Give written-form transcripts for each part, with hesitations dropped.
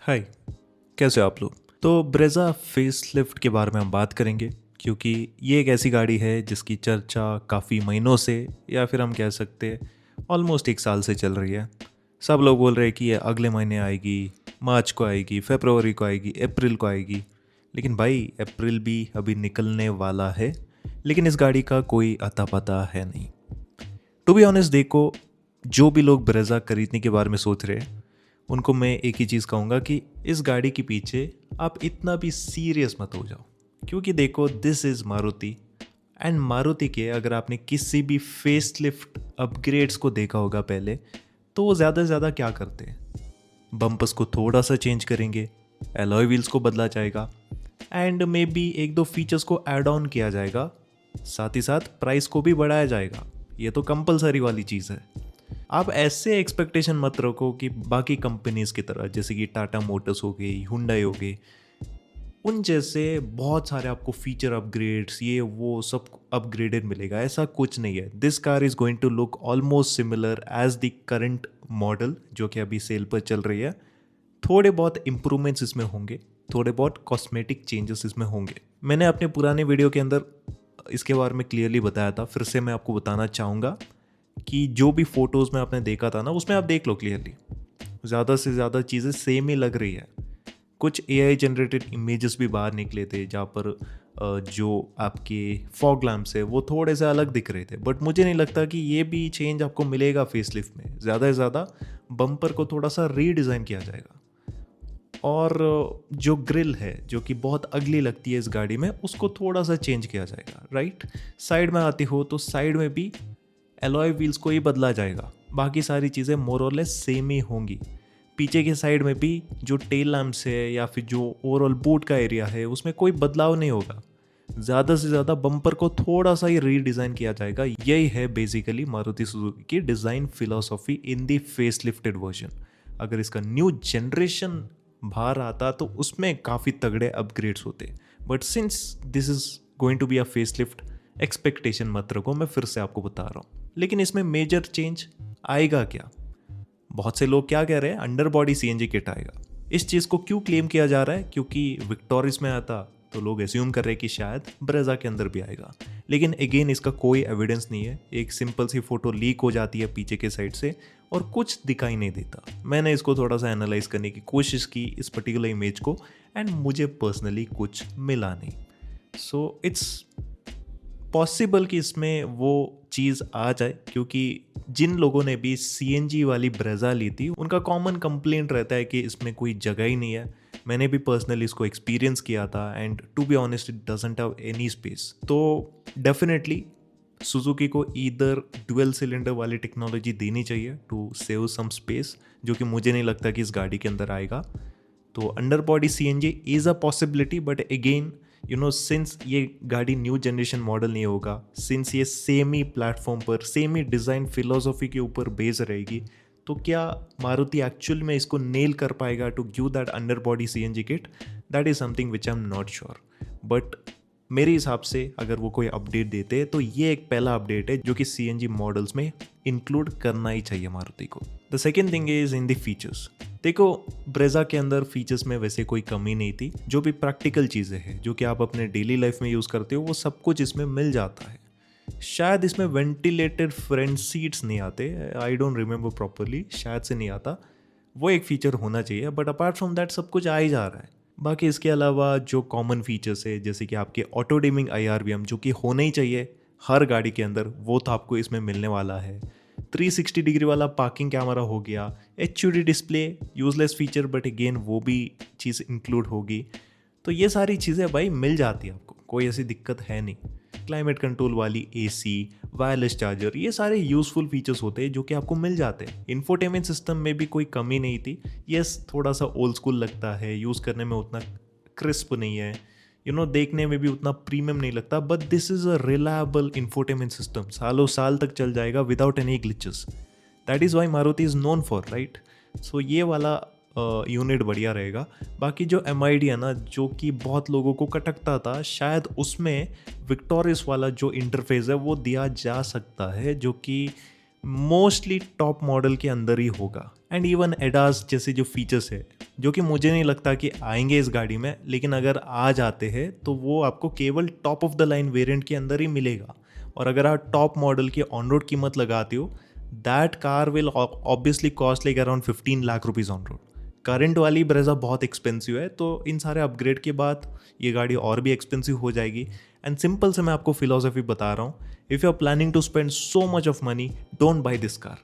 हाय, कैसे हो आप लोग। तो ब्रेज़ा फेसलिफ्ट के बारे में हम बात करेंगे क्योंकि ये एक ऐसी गाड़ी है जिसकी चर्चा काफ़ी महीनों से या फिर हम कह सकते हैं ऑलमोस्ट एक साल से चल रही है। सब लोग बोल रहे हैं कि ये अगले महीने आएगी, मार्च को आएगी, फरवरी को आएगी, अप्रैल को आएगी। लेकिन भाई अप्रैल भी अभी निकलने वाला है, लेकिन इस गाड़ी का कोई अता पता है नहीं। टू बी ऑनेस्ट, देखो, जो भी लोग ब्रेज़ा खरीदने के बारे में सोच रहे हैं उनको मैं एक ही चीज़ कहूँगा कि इस गाड़ी के पीछे आप इतना भी सीरियस मत हो जाओ, क्योंकि देखो this is Maruti. And Maruti के अगर आपने किसी भी फेसलिफ्ट अपग्रेड्स को देखा होगा पहले, तो वो ज़्यादा से ज़्यादा क्या करते हैं, बम्पर्स को थोड़ा सा चेंज करेंगे, एलॉय व्हील्स को बदला जाएगा एंड मे बी एक दो फीचर्स को ऐड ऑन किया जाएगा, साथ ही साथ प्राइस को भी बढ़ाया जाएगा। ये तो कंपलसरी वाली चीज़ है। आप ऐसे एक्सपेक्टेशन मत रखो कि बाकी कंपनीज की तरह, जैसे कि टाटा मोटर्स हो गई, हुंडई हो गई, उन जैसे बहुत सारे आपको फीचर अपग्रेड्स ये वो सब अपग्रेडेड मिलेगा। ऐसा कुछ नहीं है। This car is going to look almost similar as the current model जो कि अभी सेल पर चल रही है। थोड़े बहुत इम्प्रूवमेंट्स इसमें होंगे, थोड़े बहुत कॉस्मेटिक चेंजेस इसमें होंगे। मैंने अपने पुराने वीडियो के अंदर इसके बारे में क्लियरली बताया था, फिर से मैं आपको बताना चाहूँगा कि जो भी फोटोज़ में आपने देखा था ना, उसमें आप देख लो क्लियरली, ज़्यादा से ज़्यादा चीज़ें सेम ही लग रही है। कुछ एआई जनरेटेड इमेजेस भी बाहर निकले थे जहाँ पर जो आपके फॉग लैम्प्स है वो थोड़े से अलग दिख रहे थे, बट मुझे नहीं लगता कि ये भी चेंज आपको मिलेगा फेसलिफ्ट में। ज़्यादा से ज़्यादा बम्पर को थोड़ा सा रीडिज़ाइन किया जाएगा और जो ग्रिल है जो कि बहुत अगली लगती है इस गाड़ी में, उसको थोड़ा सा चेंज किया जाएगा। राइट साइड में आती हो तो साइड में भी एलॉय व्हील्स को ही बदला जाएगा, बाकी सारी चीज़ें मोर और लेस सेम ही होंगी। पीछे के साइड में भी जो टेल लैम्प्स है या फिर जो ओवरऑल बूट का एरिया है उसमें कोई बदलाव नहीं होगा। ज़्यादा से ज़्यादा बम्पर को थोड़ा सा ही रीडिज़ाइन किया जाएगा। यही है बेसिकली मारुति सुजुकी की डिज़ाइन फिलॉसफी इन दी फेस लिफ्टेड वर्जन। अगर इसका न्यू जनरेशन बाहर आता तो उसमें काफ़ी तगड़े अपग्रेड्स होते, but since this is going to be a face lift, expectation मत रखो, मैं फिर से आपको बता रहा हूँ। लेकिन इसमें मेजर चेंज आएगा क्या? बहुत से लोग क्या कह रहे हैं, अंडर बॉडी सीएनजी किट आएगा। इस चीज़ को क्यों क्लेम किया जा रहा है? क्योंकि विक्टोरिस में आता तो लोग एज्यूम कर रहे हैं कि शायद ब्रेजा के अंदर भी आएगा, लेकिन अगेन इसका कोई एविडेंस नहीं है। एक सिंपल सी फोटो लीक हो जाती है पीछे के साइड से और कुछ दिखाई नहीं देता। मैंने इसको थोड़ा सा एनालाइज करने की कोशिश की इस पर्टिकुलर इमेज को, एंड मुझे पर्सनली कुछ मिला नहीं। सो इट्स पॉसिबल कि इसमें वो चीज़ आ जाए, क्योंकि जिन लोगों ने भी सीएनजी वाली ब्रेजा ली थी उनका कॉमन कंप्लेंट रहता है कि इसमें कोई जगह ही नहीं है। मैंने भी पर्सनली इसको एक्सपीरियंस किया था and to be honest it doesn't have any space. तो डेफिनेटली सुजुकी को ईदर डुअल सिलेंडर वाली टेक्नोलॉजी देनी चाहिए टू सेव सम स्पेस, जो कि मुझे नहीं लगता कि इस गाड़ी के अंदर आएगा। तो under body CNG is a possibility, but again since ये गाड़ी न्यू जनरेशन मॉडल नहीं होगा, सिंस ये सेम ही प्लेटफॉर्म पर सेम ही डिज़ाइन फिलोसॉफी के ऊपर बेस रहेगी, तो क्या मारुति एक्चुअल में इसको नेल कर पाएगा to give that under body CNG kit? That is something which I am not sure. But मेरे हिसाब से अगर वो कोई अपडेट देते हैं तो ये एक पहला अपडेट है जो कि सीएनजी मॉडल्स में इंक्लूड करना ही चाहिए मारुति को। The second thing is in the features. देखो, ब्रेजा के अंदर फीचर्स में वैसे कोई कमी नहीं थी। जो भी प्रैक्टिकल चीज़ें हैं जो कि आप अपने डेली लाइफ में यूज़ करते हो वो सब कुछ इसमें मिल जाता है। शायद इसमें वेंटिलेटेड फ्रंट सीट्स नहीं आते, आई डोंट रिमेंबर प्रॉपरली, शायद से नहीं आता। वो एक फीचर होना चाहिए, बट अपार्ट फ्रॉम दैट सब कुछ आ ही जा रहा है। बाकी इसके अलावा जो कॉमन फीचर्स है जैसे कि आपके ऑटो डिमिंग IRVM जो कि होना ही चाहिए हर गाड़ी के अंदर, वो तो आपको इसमें मिलने वाला है। 360 डिग्री वाला पार्किंग कैमरा हो गया, HUD display, useless feature but again वो भी चीज़ इंक्लूड होगी। तो ये सारी चीज़ें भाई मिल जाती है आपको, कोई ऐसी दिक्कत है नहीं। क्लाइमेट कंट्रोल वाली AC, वायरलेस चार्जर, ये सारे यूज़फुल फीचर्स होते हैं जो कि आपको मिल जाते हैं। इंफोटेनमेंट सिस्टम में भी कोई कमी नहीं थी। यस, थोड़ा सा ओल्ड स्कूल लगता है, यूज़ करने में उतना क्रिस्प नहीं है, देखने में भी उतना प्रीमियम नहीं लगता, but this is a reliable infotainment system, सालों साल तक चल जाएगा without any glitches. That is why Maruti is known for, right. So ये वाला यूनिट बढ़िया रहेगा। बाकी जो MID है ना, जो कि बहुत लोगों को खटकता था, शायद उसमें विक्टोरियस वाला जो इंटरफेस है वो दिया जा सकता है, जो कि मोस्टली टॉप मॉडल के अंदर ही होगा। एंड इवन एडास जैसे जो फीचर्स है जो कि मुझे नहीं लगता कि आएंगे इस गाड़ी में, लेकिन अगर आ जाते हैं तो वो आपको केवल top of the line variant के अंदर ही मिलेगा। और अगर आप टॉप मॉडल की ऑन रोड कीमत लगाते हो, that car will obviously cost like around 15 lakh rupees on road. Current वाली ब्रेजा बहुत एक्सपेंसिव है, तो इन सारे अपग्रेड के बाद ये गाड़ी और भी एक्सपेंसिव हो जाएगी। एंड सिंपल से मैं आपको फिलोसफी बता रहा हूँ, if you are planning to spend so much of money, don't buy this car.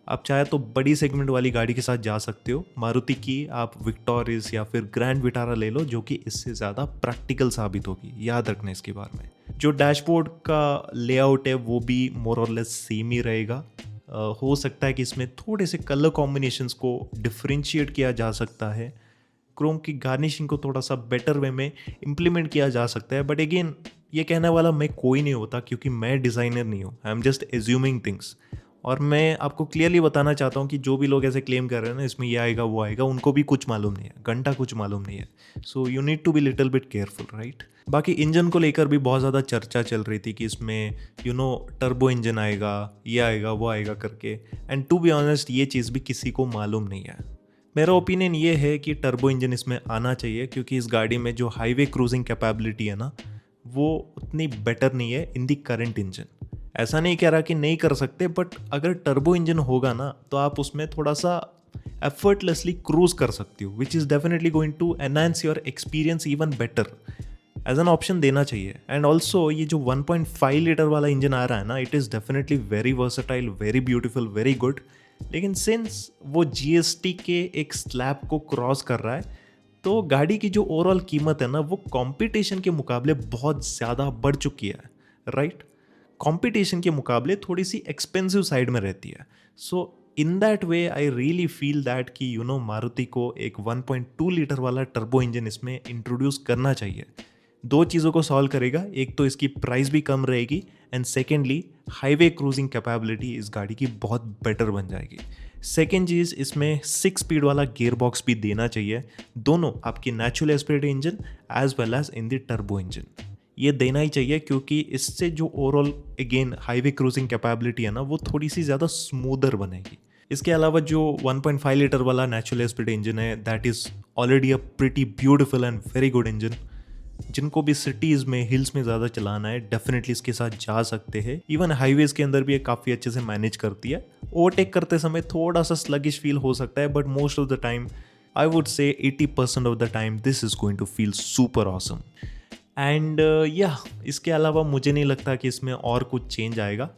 आप चाहे तो बड़ी सेगमेंट वाली गाड़ी के साथ जा सकते हो, मारुति की आप विक्टोरिस या फिर ग्रैंड विटारा ले लो, जो कि इससे ज़्यादा प्रैक्टिकल साबित होगी। याद रखना इसके बारे में। जो डैशबोर्ड का लेआउट है वो भी मोर और लेस सेम ही रहेगा। हो सकता है कि इसमें थोड़े से कलर कॉम्बिनेशंस को डिफ्रेंशिएट किया जा सकता है, क्रोम की गार्निशिंग को थोड़ा सा बेटर वे में इम्प्लीमेंट किया जा सकता है। बट अगेन ये कहने वाला मैं कोई नहीं होता, क्योंकि मैं डिज़ाइनर नहीं हूँ। आई एम जस्ट एज्यूमिंग थिंग्स। और मैं आपको क्लियरली बताना चाहता हूँ कि जो भी लोग ऐसे क्लेम कर रहे हैं ना इसमें ये आएगा वो आएगा, उनको भी कुछ मालूम नहीं है, घंटा कुछ मालूम नहीं है। So you need to be little bit careful, right. बाकी इंजन को लेकर भी बहुत ज़्यादा चर्चा चल रही थी कि इसमें टर्बो इंजन आएगा, ये आएगा वो आएगा करके। एंड टू बी ऑनेस्ट ये चीज़ भी किसी को मालूम नहीं है। मेरा ओपिनियन ये है कि टर्बो इंजन इसमें आना चाहिए, क्योंकि इस गाड़ी में जो हाईवे क्रूजिंग कैपेबिलिटी है ना वो उतनी बेटर नहीं है इन दी करंट इंजन। ऐसा नहीं कह रहा कि नहीं कर सकते, बट अगर टर्बो इंजन होगा ना तो आप उसमें थोड़ा सा एफर्टलेसली क्रूज कर सकते हो, which is definitely going to enhance your experience even better. As an option देना चाहिए। एंड ऑल्सो ये जो 1.5 लीटर वाला इंजन आ रहा है ना, it is definitely very versatile, very beautiful, very good. लेकिन सिंस वो जीएसटी के एक स्लैब को क्रॉस कर रहा है, तो गाड़ी की जो ओवरऑल कीमत है ना वो कंपटीशन के मुकाबले बहुत ज़्यादा बढ़ चुकी है, राइट। कंपटीशन के मुकाबले थोड़ी सी एक्सपेंसिव साइड में रहती है। So in that way I really feel that कि मारुति को एक 1.2 लीटर वाला टर्बो इंजन इसमें इंट्रोड्यूस करना चाहिए। दो चीज़ों को सॉल्व करेगा, एक तो इसकी प्राइस भी कम रहेगी, and secondly highway cruising capability इस गाड़ी की बहुत बेटर बन जाएगी। सेकेंड चीज़, इसमें 6 स्पीड वाला गियर बॉक्स भी देना चाहिए, दोनों आपकी natural aspirated engine as well as in the turbo engine. ये देना ही चाहिए, क्योंकि इससे जो overall again highway cruising capability है ना वो थोड़ी सी ज़्यादा स्मूदर बनेगी। इसके अलावा जो 1.5 लीटर वाला नेचुरल एस्पिरेटेड इंजन है, that is already a pretty beautiful and very good engine. जिनको भी सिटीज़ में, हिल्स में ज़्यादा चलाना है, डेफिनेटली इसके साथ जा सकते हैं। इवन हाईवेज़ के अंदर भी ये काफ़ी अच्छे से मैनेज करती है। ओवरटेक करते समय थोड़ा सा स्लगिश फील हो सकता है, but most of the time, I would say 80% of the time this is going to feel super awesome. And या इसके अलावा मुझे नहीं लगता कि इसमें और कुछ चेंज आएगा।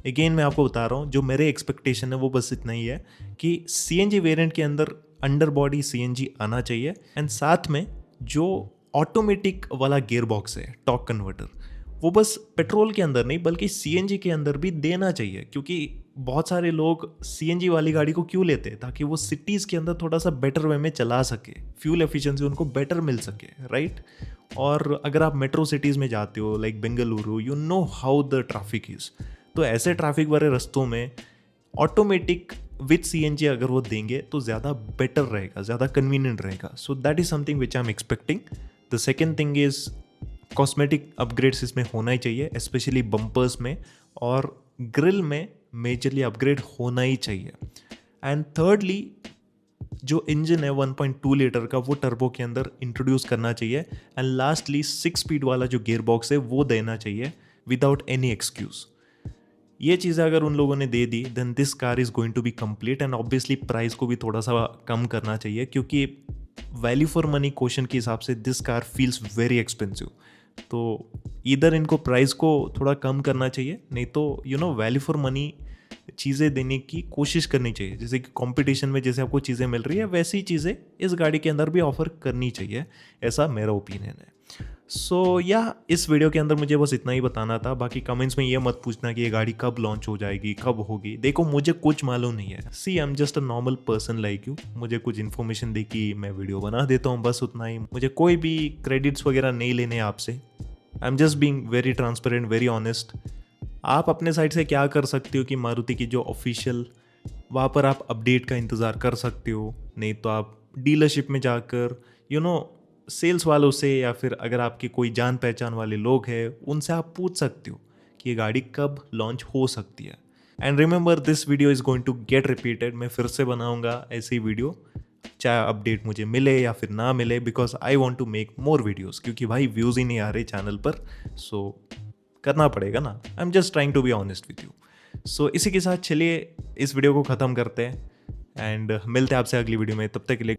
अगेन मैं आपको बता रहा हूँ, जो मेरे एक्सपेक्टेशन है वो बस इतना ही है कि सीएनजी वेरिएंट के अंदर अंडर बॉडी सीएनजी आना चाहिए, एंड साथ में जो ऑटोमेटिक वाला गियर बॉक्स है, टॉर्क कन्वर्टर, वो बस पेट्रोल के अंदर नहीं बल्कि सीएनजी के अंदर भी देना चाहिए। क्योंकि बहुत सारे लोग सीएनजी वाली गाड़ी को क्यों लेते हैं, ताकि वो सिटीज़ के अंदर थोड़ा सा बेटर वे में चला सके, फ्यूल एफिशिएंसी उनको बेटर मिल सके, राइट। और अगर आप मेट्रो सिटीज़ में जाते हो like Bengaluru, you know how the traffic is, तो ऐसे ट्रैफिक वाले रास्तों में ऑटोमेटिक विथ सीएनजी अगर वो देंगे तो ज़्यादा बेटर रहेगा, ज़्यादा कन्वीनियंट रहेगा। So that is something which I am expecting. The second thing is cosmetic upgrades इसमें होना ही चाहिए, स्पेशली बम्पर्स में और ग्रिल में मेजरली अपग्रेड होना ही चाहिए। एंड थर्डली, जो इंजन है 1.2 लीटर का वो टर्बो के अंदर इंट्रोड्यूस करना चाहिए। एंड लास्टली 6 स्पीड वाला जो गियर बॉक्स है वो देना चाहिए विदाउट एनी एक्सक्यूज़। ये चीज़ें अगर उन लोगों ने दे दी, then this car is going to be complete. And obviously price को भी थोड़ा सा कम करना चाहिए, क्योंकि वैल्यू फॉर मनी क्वेश्चन के हिसाब से this car feels very expensive. तो इधर इनको प्राइस को थोड़ा कम करना चाहिए, नहीं तो वैल्यू फॉर मनी चीज़ें देने की कोशिश करनी चाहिए। जैसे कि कंपटीशन में जैसे आपको चीज़ें मिल रही है, वैसी चीज़ें इस गाड़ी के अंदर भी ऑफर करनी चाहिए, ऐसा मेरा ओपिनियन है। सो या इस वीडियो के अंदर मुझे बस इतना ही बताना था। बाकी कमेंट्स में ये मत पूछना कि ये गाड़ी कब लॉन्च हो जाएगी, कब होगी। देखो, मुझे कुछ मालूम नहीं है। See, I am just a normal person like you. मुझे कुछ इन्फॉर्मेशन दी कि मैं वीडियो बना देता हूँ, बस उतना ही। मुझे कोई भी क्रेडिट्स वगैरह नहीं लेने आपसे। आई am just being very transparent, very honest. आप अपने साइड से क्या कर सकते हो कि मारुति की जो ऑफिशियल, वहाँ पर आप अपडेट का इंतज़ार कर सकते हो, नहीं तो आप डीलरशिप में जाकर सेल्स वालों से, या फिर अगर आपके कोई जान पहचान वाले लोग हैं उनसे आप पूछ सकते हो कि ये गाड़ी कब लॉन्च हो सकती है। And remember this video is going to get repeated. मैं फिर से बनाऊंगा ऐसी वीडियो, चाहे अपडेट मुझे मिले या फिर ना मिले, because I want to make more videos, क्योंकि भाई व्यूज़ ही नहीं आ रहे चैनल पर। सो करना पड़ेगा ना। I am just trying to be honest with you. So इसी के साथ चलिए इस वीडियो को ख़त्म करते हैं एंड मिलते हैं आपसे अगली वीडियो में। तब तक के लिए